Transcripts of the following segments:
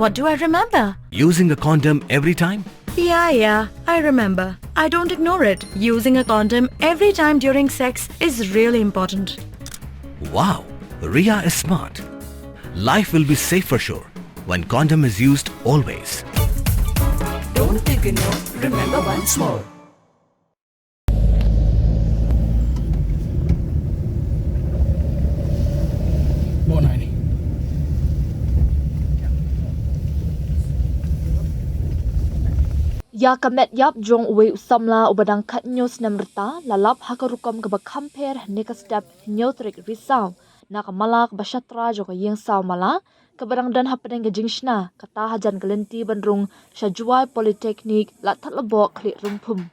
What do I remember? Using a condom every time? Yeah, I remember. I don't ignore it. Using a condom every time during sex is really important. Wow, Ria is smart. Life will be safe for sure when condom is used always. Don't ignore, remember once more. Bona ini. Ya kamet yap jong uwe samla ubadang kat nyos namrta lalap hakarukam kamper nika step nyotrik risau nak malak basyatra jong yang saw mala kabadang dan hapadeng gajingshna kata hajan gelenti bandrung Jowai Polytechnic latat lebok klik rumpum.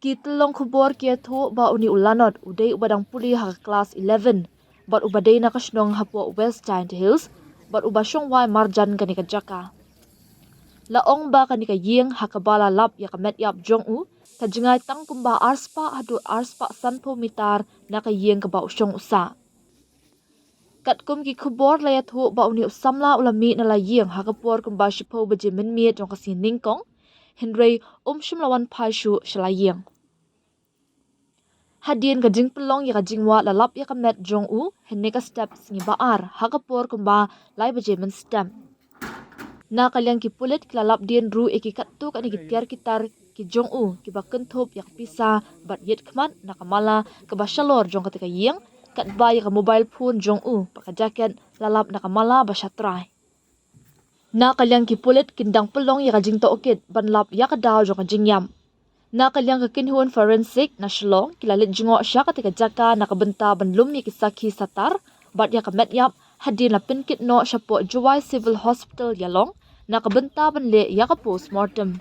Kitlong kubor kia thu ba uni ulanot udai ubadang puli hak kelas 11 bat ubadai nakasnong hapo West Giant Hills bat ubasyong wai marjan kanika jaka. Laong ba kanika ying hakabala lap ya kamet yap jong u kajingai tang kumba arspa hadu arspa sanpo mitar naka ying kaba usyong usa. Kat kum ki kubor layat hu ba uni samla ulami na la ying hakapor kumba shipo baje minmiet jong kasi ningkong Henry lawan paishu shalaying. Hadien kajing pelong ya kajingwa lalap ya kamet jong u heneka step singi baar hakapor kumba lai baje men stem. Na kaliang ki pulit kilalap dien ru eki kattu kani gitiar kitar ki jong u ki baken thop yak pisa bat yet kmat na kamala ke basyalor jong katika yeng kat ba ya mobile phone jong u pakajaket lalap na kamala basyatrai. Na kaliang ki pulit kindang pelong ya kajing to okit ban lap ya kadaw jong kajing yam. Na kaliang kakinhuan forensic na shlong kilalit jingo sya katika jaka na kabenta ban lum ya kisaki satar bat ya kamet yap hadin la pinkit no syapo Jowai Civil Hospital yalong nakabenta banle ya ka postmortem.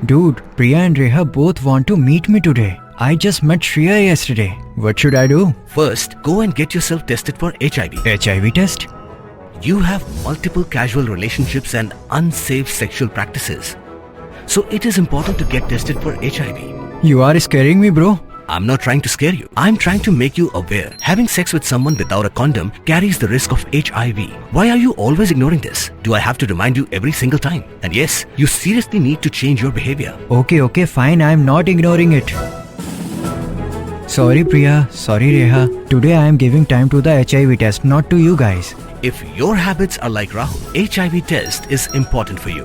Dude, Priya and Reha both want to meet me today. I just met Shreya yesterday. What should I do? First, go and get yourself tested for HIV. HIV test? You have multiple casual relationships and unsafe sexual practices. So it is important to get tested for HIV. You are scaring me, bro. I'm not trying to scare you. I'm trying to make you aware. Having sex with someone without a condom carries the risk of HIV. Why are you always ignoring this? Do I have to remind you every single time? And yes, you seriously need to change your behavior. Okay, fine. I'm not ignoring it. Sorry, Priya. Sorry, Reha. Today I am giving time to the HIV test, not to you guys. If your habits are like Rahul, HIV test is important for you.